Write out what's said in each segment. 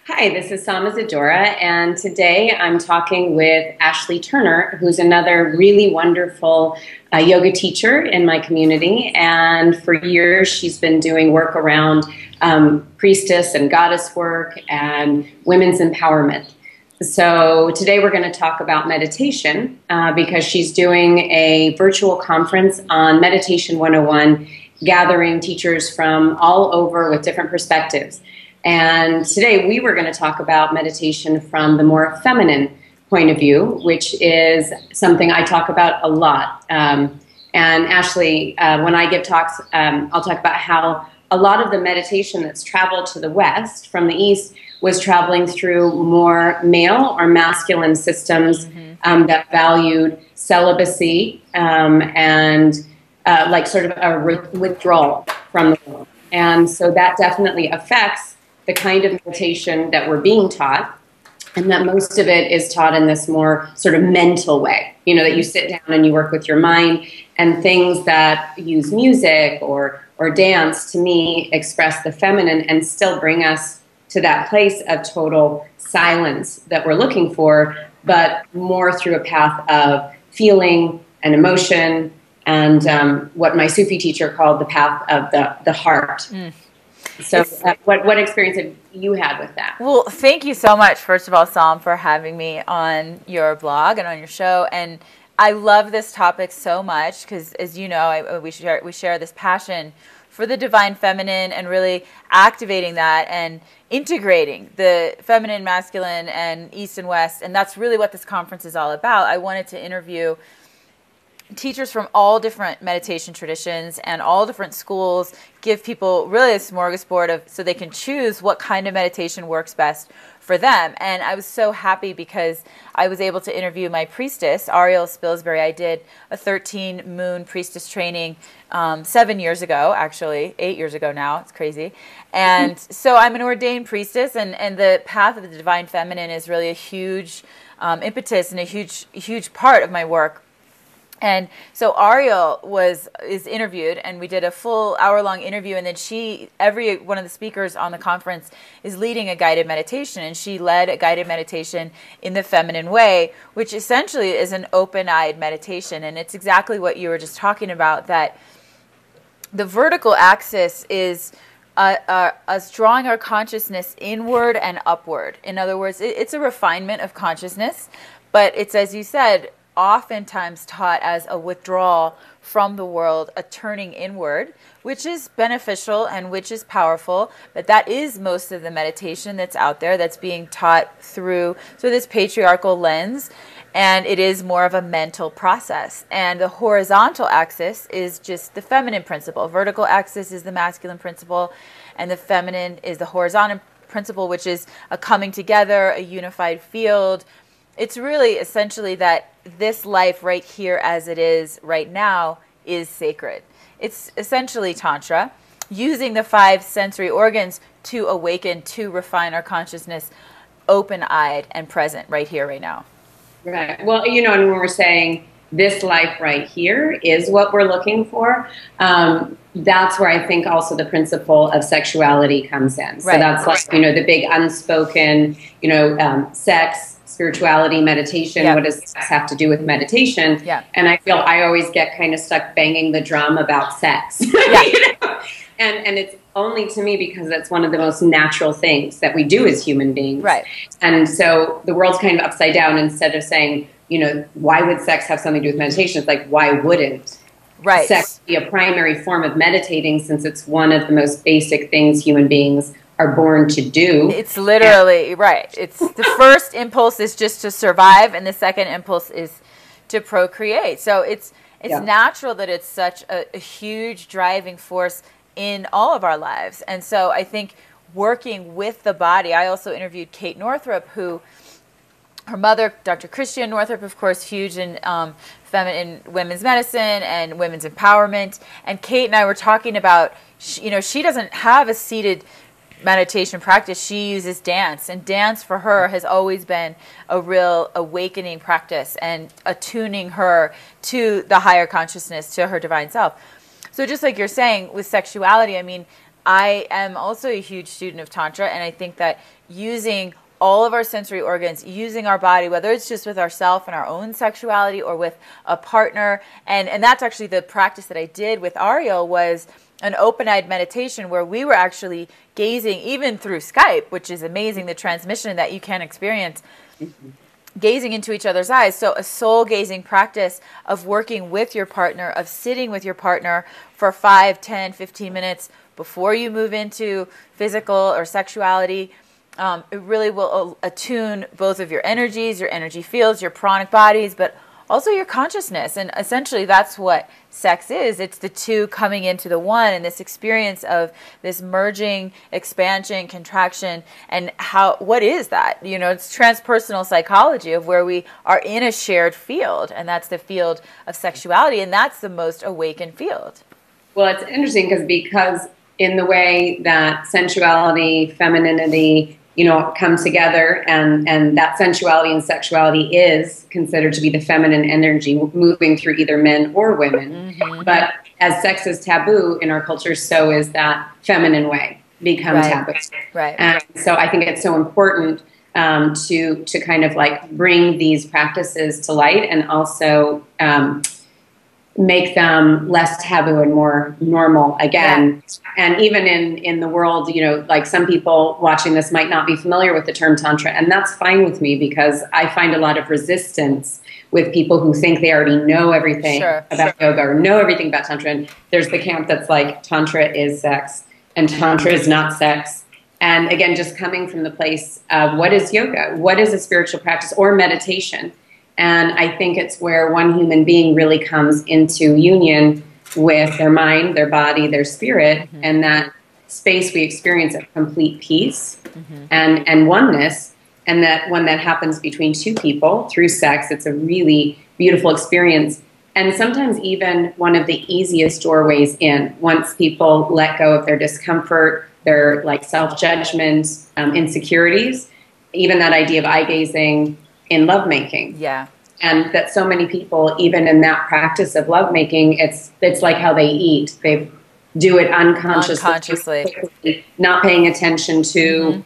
Hi, this is Isadora, and today I'm talking with Ashley Turner, who's another really wonderful yoga teacher in my community. And for years, she's been doing work around priestess and goddess work and women's empowerment. So today we're going to talk about meditation because she's doing a virtual conference on Meditation 101, gathering teachers from all over with different perspectives. And today we were going to talk about meditation from the more feminine point of view, which is something I talk about a lot. And Ashley, when I give talks, I'll talk about how a lot of the meditation that's traveled to the West from the East was traveling through more male or masculine systems that valued celibacy and like sort of a withdrawal from the world. And so that definitely affects the kind of meditation that we're being taught, and that most of it is taught in this more sort of mental way, you know, that you sit down and you work with your mind, and things that use music or dance, to me, express the feminine and still bring us to that place of total silence that we're looking for, but more through a path of feeling and emotion and what my Sufi teacher called the path of the heart. So what experience have you had with that? Well, thank you so much, first of all, Sam, for having me on your blog and on your show. And I love this topic so much because, as you know, we share this passion for the divine feminine and really activating that and integrating the feminine, masculine, and East and West. And that's really what this conference is all about. I wanted to interview teachers from all different meditation traditions and all different schools, give people really a smorgasbord of so they can choose what kind of meditation works best for them. And I was so happy because I was able to interview my priestess, Ariel Spilsbury. I did a 13-moon priestess training 7 years ago, actually, 8 years ago now. It's crazy. And so I'm an ordained priestess, and the path of the divine feminine is really a huge impetus and a huge part of my work. And so Ariel is interviewed, and we did a full hour-long interview, and then every one of the speakers on the conference is leading a guided meditation, and she led a guided meditation in the feminine way, which essentially is an open-eyed meditation. And it's exactly what you were just talking about, that the vertical axis is us drawing our consciousness inward and upward. In other words, it's a refinement of consciousness, but it's, as you said, oftentimes taught as a withdrawal from the world, a turning inward, which is beneficial and which is powerful, but that is most of the meditation that's out there that's being taught through this patriarchal lens, and it is more of a mental process. And the horizontal axis is just the feminine principle. Vertical axis is the masculine principle, and the feminine is the horizontal principle, which is a coming together, a unified field. It's really essentially that this life right here as it is right now is sacred. It's essentially Tantra, using the 5 sensory organs to awaken, to refine our consciousness, open-eyed and present right here, right now. Right. Well, you know, and when we're saying this life right here is what we're looking for, that's where I think also the principle of sexuality comes in. So that's like, you know, the big unspoken, you know, sex, spirituality, meditation. What does sex have to do with meditation? And I feel I always get kind of stuck banging the drum about sex. You know? And it's only to me because that's one of the most natural things that we do as human beings. And so the world's kind of upside down. Instead of saying, you know, why would sex have something to do with meditation? It's like, why wouldn't sex be a primary form of meditating, since it's one of the most basic things human beings are born to do? It's literally It's the first impulse is just to survive, and the second impulse is to procreate. So it's natural that it's such a huge driving force in all of our lives. And so I think working with the body, I also interviewed Kate Northrup, who her mother, Dr. Christiane Northrup, of course, huge in feminine women's medicine and women's empowerment. And Kate and I were talking about, you know, she doesn't have a seated meditation practice. She uses dance, and dance for her has always been a real awakening practice and attuning her to the higher consciousness, to her divine self. So just like you're saying with sexuality, I mean, I am also a huge student of Tantra, and I think that using all of our sensory organs, using our body, whether it's just with ourselves and our own sexuality or with a partner, and that's actually the practice that I did with Ariel, was an open-eyed meditation where we were actually gazing, even through Skype, which is amazing, the transmission that you can experience, gazing into each other's eyes. So a soul gazing practice of working with your partner, of sitting with your partner for 5, 10, 15 minutes before you move into physical or sexuality. It really will attune both of your energies, your energy fields, your pranic bodies, but also your consciousness. And essentially that's what sex is. It's the two coming into the one, and this experience of this merging, expansion, contraction, and what is that? It's transpersonal psychology of where we are in a shared field, and that's the field of sexuality, and that's the most awakened field. Well, it's interesting because in the way that sensuality, femininity, come together, and that sensuality and sexuality is considered to be the feminine energy moving through either men or women. Mm-hmm. But as sex is taboo in our culture, so is that feminine way become taboo. Right. And so I think it's so important to kind of like bring these practices to light, and also make them less taboo and more normal again. Yeah. And even in the world, like some people watching this might not be familiar with the term Tantra, and that's fine with me, because I find a lot of resistance with people who think they already know everything about yoga or know everything about Tantra. And there's the camp that's like, Tantra is sex and Tantra is not sex. And again, just coming from the place of what is yoga? What is a spiritual practice or meditation? And I think it's where one human being really comes into union with their mind, their body, their spirit, mm-hmm. and that space we experience of complete peace mm-hmm. and oneness, and that when that happens between two people through sex, it's a really beautiful experience. And sometimes even one of the easiest doorways in, once people let go of their discomfort, their like self-judgment, insecurities, even that idea of eye-gazing in lovemaking. Yeah. And that so many people, even in that practice of lovemaking, it's like how they eat. They do it unconsciously, not paying attention to, mm-hmm.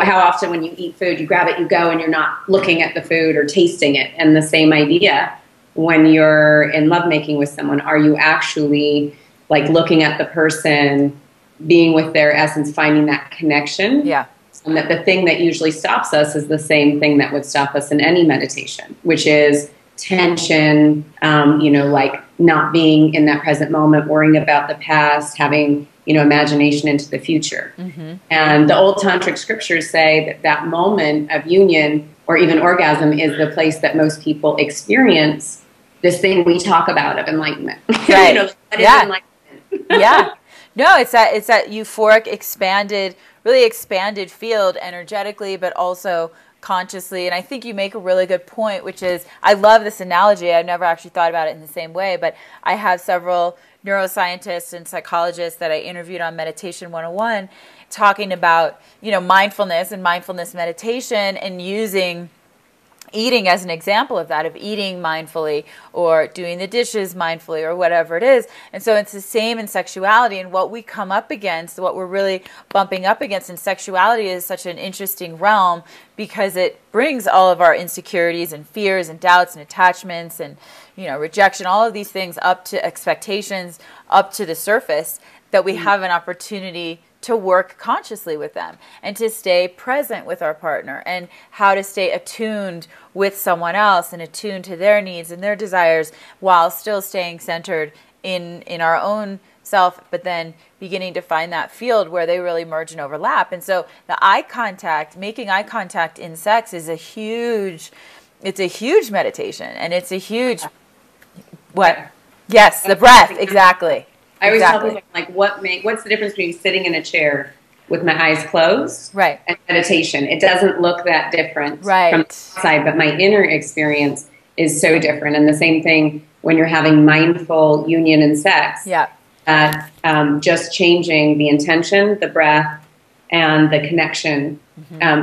How often when you eat food, you grab it, you go, and you're not looking at the food or tasting it. And the same idea when you're in lovemaking with someone, are you actually like looking at the person, being with their essence, finding that connection? Yeah. And that the thing that usually stops us is the same thing that would stop us in any meditation, which is tension, like not being in that present moment, worrying about the past, having, imagination into the future. Mm-hmm. And the old tantric scriptures say that that moment of union or even orgasm is the place that most people experience this thing we talk about of enlightenment. Right. Enlightenment. Yeah. No, it's that euphoric, really expanded field energetically, but also consciously. And I think you make a really good point, which is, I love this analogy. I've never actually thought about it in the same way, but I have several neuroscientists and psychologists that I interviewed on Meditation 101 talking about, mindfulness and mindfulness meditation, and using eating as an example of that, of eating mindfully or doing the dishes mindfully or whatever it is. And so it's the same in sexuality, and what we come up against, what we're really bumping up against in sexuality is such an interesting realm, because it brings all of our insecurities and fears and doubts and attachments and, rejection, all of these things up to expectations, up to the surface, that we have an opportunity to work consciously with them and to stay present with our partner, and how to stay attuned with someone else and attuned to their needs and their desires while still staying centered in our own self, but then beginning to find that field where they really merge and overlap. And so the making eye contact in sex is a huge meditation, and it's a huge, Yes, the breath, exactly. I always tell people, what's the difference between sitting in a chair with my eyes closed and meditation? It doesn't look that different from the outside, but my inner experience is so different. And the same thing when you're having mindful union and sex. Yeah. Just changing the intention, the breath, and the connection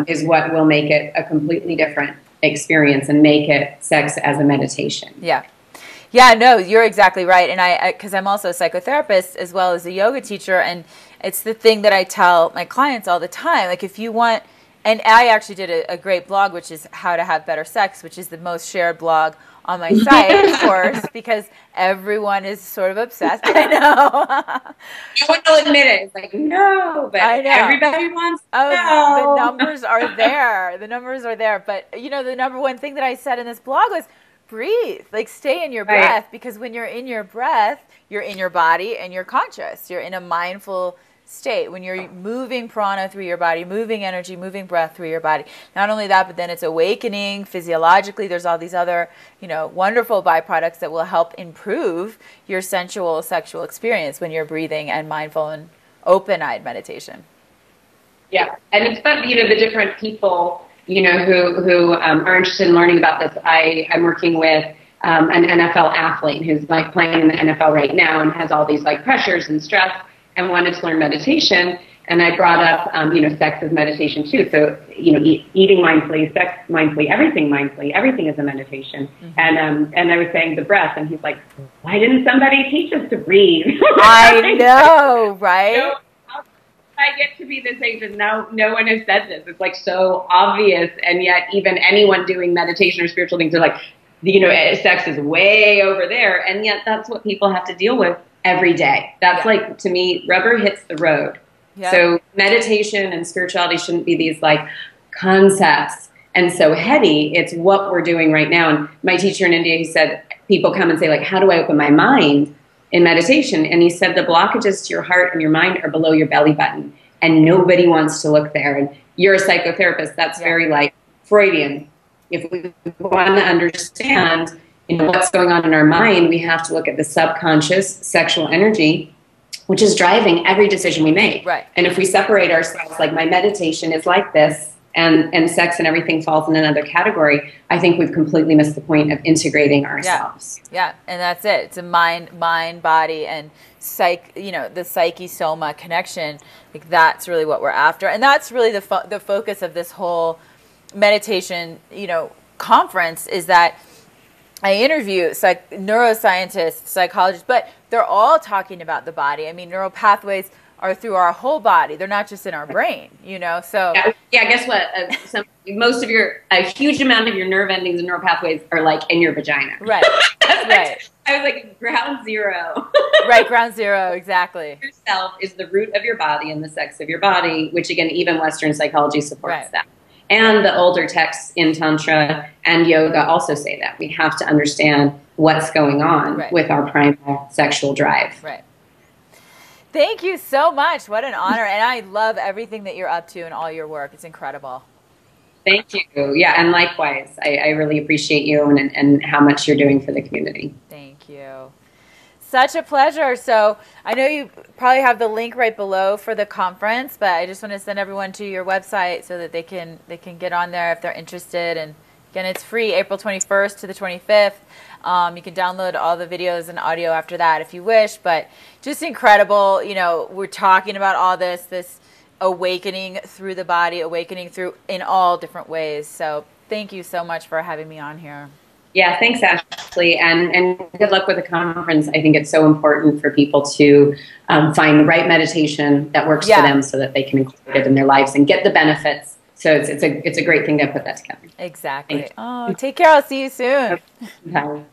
is what will make it a completely different experience and make it sex as a meditation. Yeah. Yeah, no, you're exactly right. And because I'm also a psychotherapist as well as a yoga teacher, and it's the thing that I tell my clients all the time. Like, if you want, and I actually did a great blog, which is How to Have Better Sex, which is the most shared blog on my site, of course, because everyone is sort of obsessed. I know. No one will admit it. It's like, no, but I know. everybody wants to Oh, the know. numbers are there. The numbers are there. But, the number one thing that I said in this blog was breathe. Like, stay in your breath, because when you're in your breath, you're in your body and you're conscious. You're in a mindful state. When you're moving prana through your body, moving energy, moving breath through your body. Not only that, but then it's awakening physiologically. There's all these other, wonderful byproducts that will help improve your sensual sexual experience when you're breathing and mindful and open-eyed meditation. Yeah, and it's fun, the different people, who are interested in learning about this. I'm working with an NFL athlete who's like playing in the NFL right now and has all these like pressures and stress and wanted to learn meditation. And I brought up, sex is meditation too. So, eating mindfully, sex mindfully, everything is a meditation. Mm-hmm. And I was saying the breath, and he's like, why didn't somebody teach us to breathe? I know, right? I get to be this age and no one has said this. It's like so obvious, and yet even anyone doing meditation or spiritual things are like, sex is way over there, and yet that's what people have to deal with every day. That's like, to me, rubber hits the road. Yeah. So meditation and spirituality shouldn't be these like concepts and so heady. It's what we're doing right now. And my teacher in India, he said, people come and say like, how do I open my mind in meditation? And he said the blockages to your heart and your mind are below your belly button, and nobody wants to look there. And you're a psychotherapist. That's very like Freudian. If we want to understand, what's going on in our mind, we have to look at the subconscious sexual energy, which is driving every decision we make. Right. And if we separate ourselves, like my meditation is like this, and sex and everything falls in another category, I think we've completely missed the point of integrating ourselves. Yeah, and that's it. It's a mind, body, and the psyche-soma connection. Like, that's really what we're after. And that's really the focus of this whole meditation, conference, is that I interview neuroscientists, psychologists, but they're all talking about the body. I mean, neural pathways are through our whole body. They're not just in our brain, so. Yeah, guess what? A huge amount of your nerve endings and neural pathways are like in your vagina. Right, right. I was like, ground zero. Right, ground zero, exactly. Yourself is the root of your body and the sex of your body, which again, even Western psychology supports that. And the older texts in Tantra and yoga also say that. We have to understand what's going on with our primal sexual drive. Right. Thank you so much. What an honor. And I love everything that you're up to and all your work. It's incredible. Thank you. Yeah, and likewise. I really appreciate you and how much you're doing for the community. Thank you. Such a pleasure. So I know you probably have the link right below for the conference, but I just want to send everyone to your website so that they can get on there if they're interested. And again, it's free, April 21st to the 25th. You can download all the videos and audio after that if you wish, but just incredible. We're talking about all this awakening through the body, awakening through in all different ways. So thank you so much for having me on here. Yeah, thanks, Ashley, and good luck with the conference. I think it's so important for people to find the right meditation that works for them so that they can include it in their lives and get the benefits. So it's a great thing to put that together. Exactly. Oh, take care. I'll see you soon. Bye.